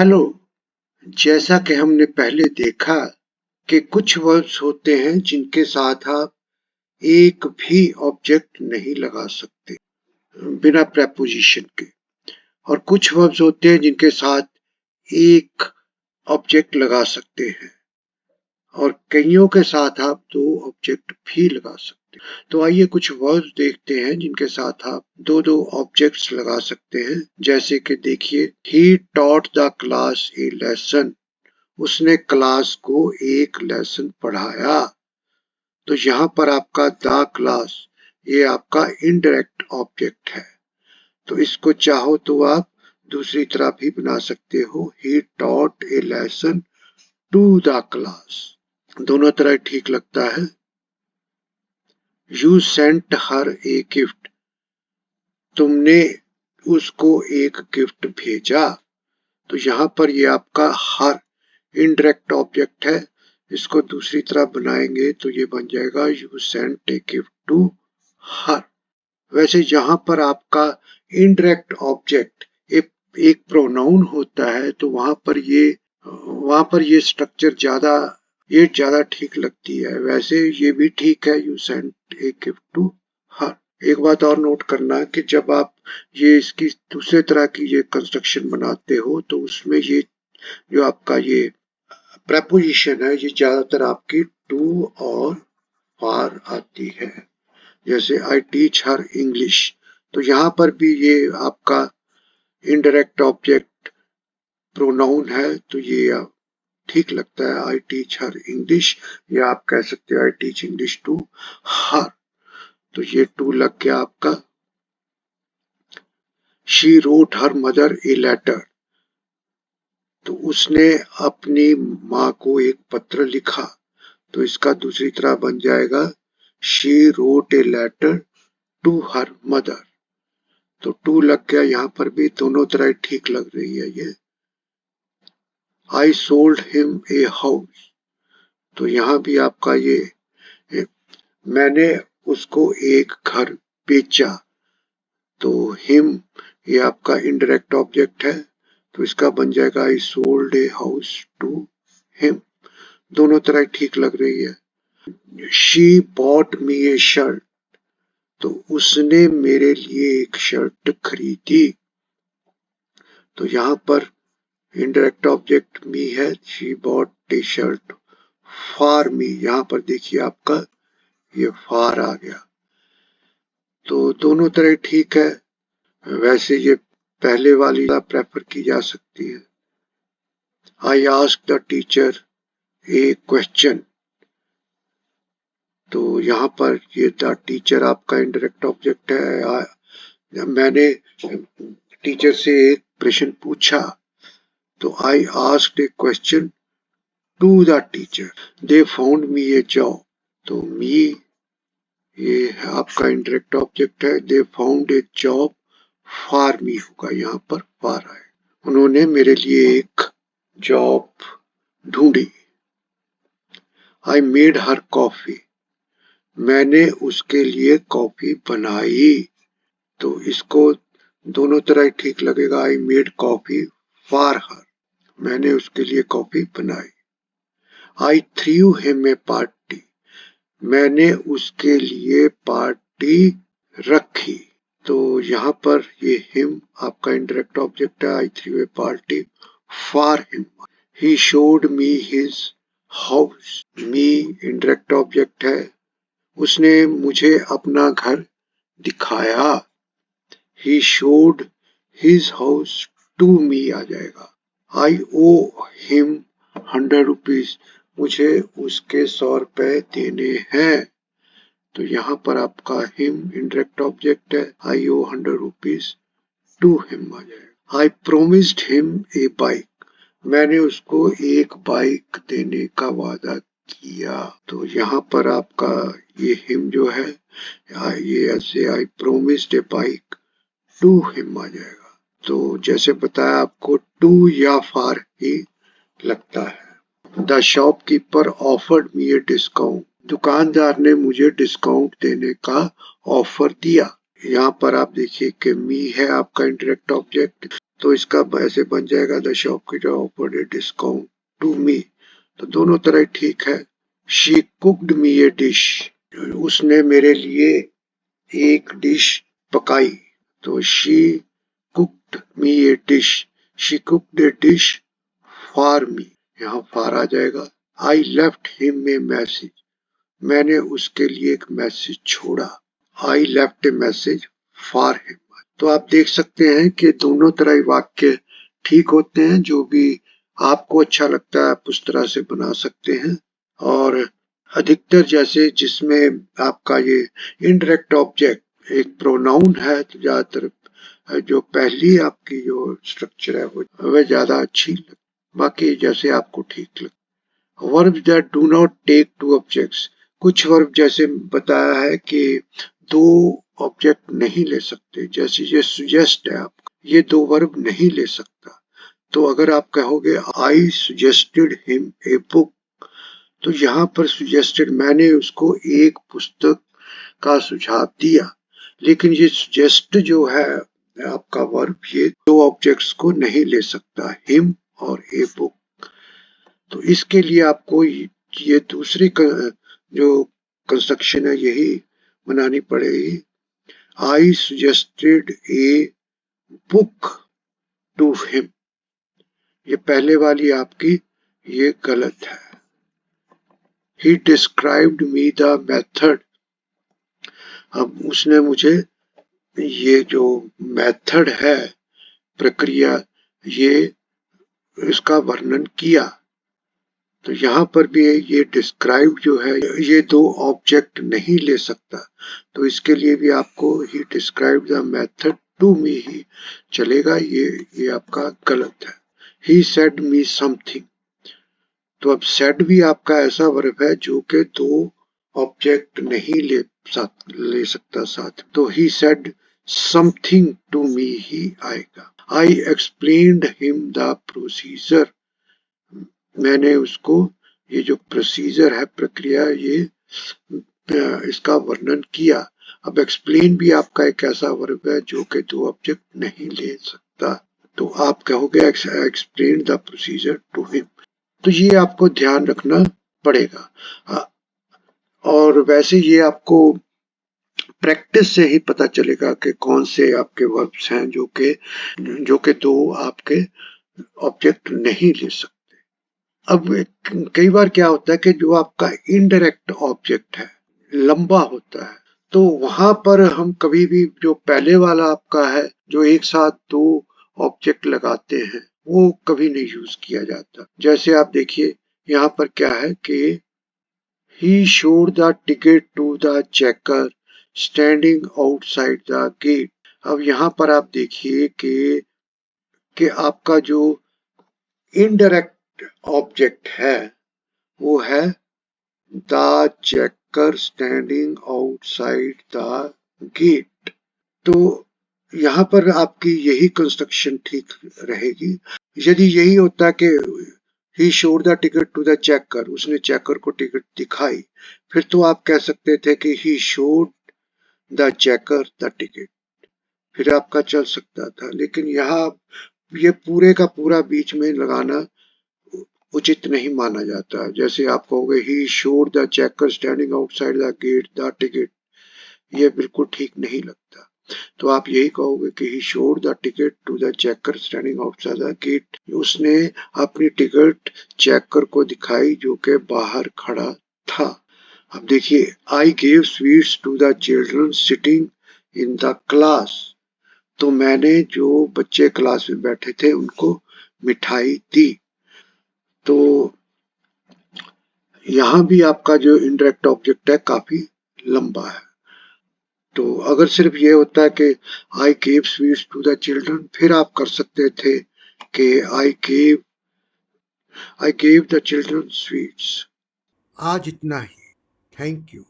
Hello. जैसा कि हमने पहले देखा कि कुछ वर्ब्स होते हैं जिनके साथ आप एक भी ऑब्जेक्ट नहीं लगा सकते बिना प्रेपोजिशन के, और कुछ वर्ब्स होते हैं जिनके साथ एक ऑब्जेक्ट लगा सकते हैं, और कईयों के साथ आप दो ऑब्जेक्ट भी लगा सकते हैं। तो आइए कुछ वर्ड्स देखते हैं जिनके साथ आप दो दो ऑब्जेक्ट्स लगा सकते हैं। जैसे कि देखिए, he taught the class A lesson, उसने क्लास को एक लेसन पढ़ाया। तो यहाँ पर आपका द क्लास, ये आपका इनडायरेक्ट ऑब्जेक्ट है, तो इसको चाहो तो आप दूसरी तरह भी बना सकते हो, he taught a lesson to the class. दोनों तरह ठीक लगता है। You sent her a gift, तुमने उसको एक गिफ्ट भेजा। तो यहाँ पर ये आपका हर इनडायरेक्ट ऑब्जेक्ट है, इसको दूसरी तरह बनाएंगे तो ये बन जाएगा you sent a gift to her. वैसे यहाँ पर आपका इनडायरेक्ट ऑब्जेक्ट एक प्रोनाउन होता है, तो वहां पर ये स्ट्रक्चर ज्यादा ठीक लगती है। वैसे ये भी ठीक है, you sent a gift to her. एक बात और नोट करना कि जब आप ये इसकी दूसरे तरह की ये कंस्ट्रक्शन बनाते हो तो उसमें ये जो आपका ये प्रेपोजिशन है, ये ज्यादातर आपकी टू और फॉर आती है। जैसे आई टीच हर इंग्लिश, तो यहाँ पर भी ये आपका इनडायरेक्ट ऑब्जेक्ट प्रोनाउन है, तो ये ठीक लगता है, आई टीच हर इंग्लिश, या आप कह सकते हो I teach English to her. तो ये टू लग गया आपका। She wrote her mother a letter, तो उसने अपनी माँ को एक पत्र लिखा। तो इसका दूसरी तरह बन जाएगा she wrote a letter to her mother. तो टू लग गया, यहाँ पर भी दोनों तरह ठीक लग रही है ये। I sold him a house, तो यहाँ भी आपका ये मैंने उसको एक घर बेचा। तो हिम ये आपका इनडायरेक्ट ऑब्जेक्ट है, तो इसका बन जाएगा I sold a house to him. दोनों तरह ठीक लग रही है। She bought me a shirt, तो उसने मेरे लिए एक शर्ट खरीदी। तो यहाँ पर इनडायरेक्ट ऑब्जेक्ट मी है, she bot T shirt for me. यहाँ पर देखिए आपका ये फॉर आ गया। तो दोनों तरह ठीक है। वैसे ये पहले वाली प्रेफर की जा सकती है। I ask the teacher a question, तो यहाँ पर ये द टीचर आपका इनडायरेक्ट ऑब्जेक्ट है। मैंने टीचर से एक प्रश्न पूछा, तो I asked a question to the teacher, they found me a job. तो मी ये आपका इनडायरेक्ट ऑब्जेक्ट है, they found a job for me होगा, यहाँ पर फॉर आए। उन्होंने मेरे लिए एक जॉब ढूंढी। आई मेड हर कॉफी, मैंने उसके लिए कॉफी बनाई। तो इसको दोनों तरह ठीक लगेगा, I made coffee for her, मैंने उसके लिए कॉफी बनाई। आई थ्रू हिम ए पार्टी, मैंने उसके लिए पार्टी रखी। तो यहाँ पर ये हिम आपका इनडायरेक्ट ऑब्जेक्ट है, I threw a party for him. He showed me his house, me indirect object है, उसने मुझे अपना घर दिखाया। He showed his house to me आ जाएगा। आई ओ हिम 100 रुपीज, मुझे उसके 100 रुपए देने हैं। तो यहाँ पर आपका हिम इनडायरेक्ट ऑब्जेक्ट है, आई ओ 100 रुपीज टू हिम आ जाएगा। आई प्रोमिस्ड हिम ए बाइक, मैंने उसको एक बाइक देने का वादा किया। तो यहाँ पर आपका ये हिम जो है, ये ऐसे I promised a bike to him आ जाएगा। तो जैसे बताया आपको टू या फॉर ही लगता है। The shopkeeper offered me a discount, दुकानदार ने मुझे डिस्काउंट देने का ऑफर दिया। यहाँ पर आप देखिए कि मी है आपका इनडायरेक्ट ऑब्जेक्ट, तो इसका ऐसे बन जाएगा the shopkeeper offered a discount to me. तो दोनों तरह ठीक है। She cooked me a dish, उसने मेरे लिए एक डिश पकाई। तो she cooked me a dish, she cooked a dish for me, यहाँ फॉर आ जाएगा। I left him a message, मैंने उसके लिए एक मैसेज छोड़ा। I left a message for him. तो आप देख सकते हैं कि दोनों तरह वाक्य ठीक होते हैं। जो भी आपको अच्छा लगता है आप उस तरह से बना सकते हैं। और अधिकतर जैसे जिसमें आपका ये इनडायरेक्ट ऑब्जेक्ट एक प्रोनाउन है, तो ज्यादातर जो पहली आपकी जो स्ट्रक्चर है वह ज्यादा अच्छी लगे। बाकी जैसे आपको ठीक लगे। Verb that do not take two objects, कुछ वर्ब जैसे बताया है कि दो ऑब्जेक्ट नहीं ले सकते। जैसे ये सुजेस्ट है आपका, ये दो वर्ब नहीं ले सकता। तो अगर आप कहोगे आई सुजेस्टेड हिम ए बुक, तो यहाँ पर सुजेस्टेड मैंने उसको एक पुस्तक का सुझाव दिया। लेकिन ये सुजेस्ट जो है आपका वर्ब, ये दो ऑब्जेक्ट्स को नहीं ले सकता, हिम और ए बुक। तो इसके लिए आपको ये दूसरी जो कंस्ट्रक्शन है यही बनानी पड़ेगी। I suggested a book to him, ये पहले वाली आपकी ये गलत है। He described me the method, अब उसने मुझे ये जो मेथड है, प्रक्रिया, ये इसका वर्णन किया। तो यहाँ पर भी ये डिस्क्राइब जो है ये दो ऑब्जेक्ट नहीं ले सकता। तो इसके लिए भी आपको he describe the method to me he चलेगा। ये आपका गलत है। ही सेड मी समथिंग, तो अब सेड भी आपका ऐसा वर्ब है जो कि दो ऑब्जेक्ट नहीं ले सकता साथ। तो he said something to me he आएगा। I explained him the procedure, मैंने उसको ये जो प्रोसीजर है, प्रक्रिया, ये इसका वर्णन किया। अब एक्सप्लेन भी आपका एक ऐसा वर्ब है जो कि दो ऑब्जेक्ट नहीं ले सकता। तो आप कहोगे explain the procedure to him. तो ये आपको ध्यान रखना पड़ेगा। और वैसे ये आपको प्रैक्टिस से ही पता चलेगा कि कौन से आपके वर्ब्स हैं जो कि दो आपके ऑब्जेक्ट नहीं ले सकते। अब कई बार क्या होता है कि जो आपका इनडायरेक्ट ऑब्जेक्ट है लंबा होता है, तो वहां पर हम कभी भी जो पहले वाला आपका है जो एक साथ दो ऑब्जेक्ट लगाते हैं वो कभी नहीं यूज किया जाता। जैसे आप देखिए यहाँ पर क्या है कि he showed the ticket to the checker standing outside the gate. अब यहाँ पर आप देखिए कि आपका जो इनडायरेक्ट ऑब्जेक्ट है वो है the checker standing outside the gate. तो यहाँ पर आपकी यही कंस्ट्रक्शन ठीक रहेगी। यदि यही होता कि he showed the ticket to the checker, उसने चेकर को टिकट दिखाई, फिर तो आप कह सकते थे कि he showed the checker the ticket, फिर आपका चल सकता था। लेकिन यहाँ ये पूरे का पूरा बीच में लगाना उचित नहीं माना जाता। जैसे आप कहोगे ही showed the checker standing outside the get the ticket, ये बिल्कुल ठीक नहीं लगता। तो आप यही कहोगे कि he showed the ticket to the checker standing outside the gate, उसने अपनी टिकट चेकर को दिखाई जो कि बाहर खड़ा था। अब देखिए I gave sweets to the children sitting in the class, तो मैंने जो बच्चे क्लास में बैठे थे उनको मिठाई दी। तो यहाँ भी आपका जो इनडायरेक्ट ऑब्जेक्ट है काफी लंबा है। तो अगर सिर्फ ये होता है कि I gave sweets to the children, फिर आप कर सकते थे कि I gave the children sweets. आज इतना ही। Thank you.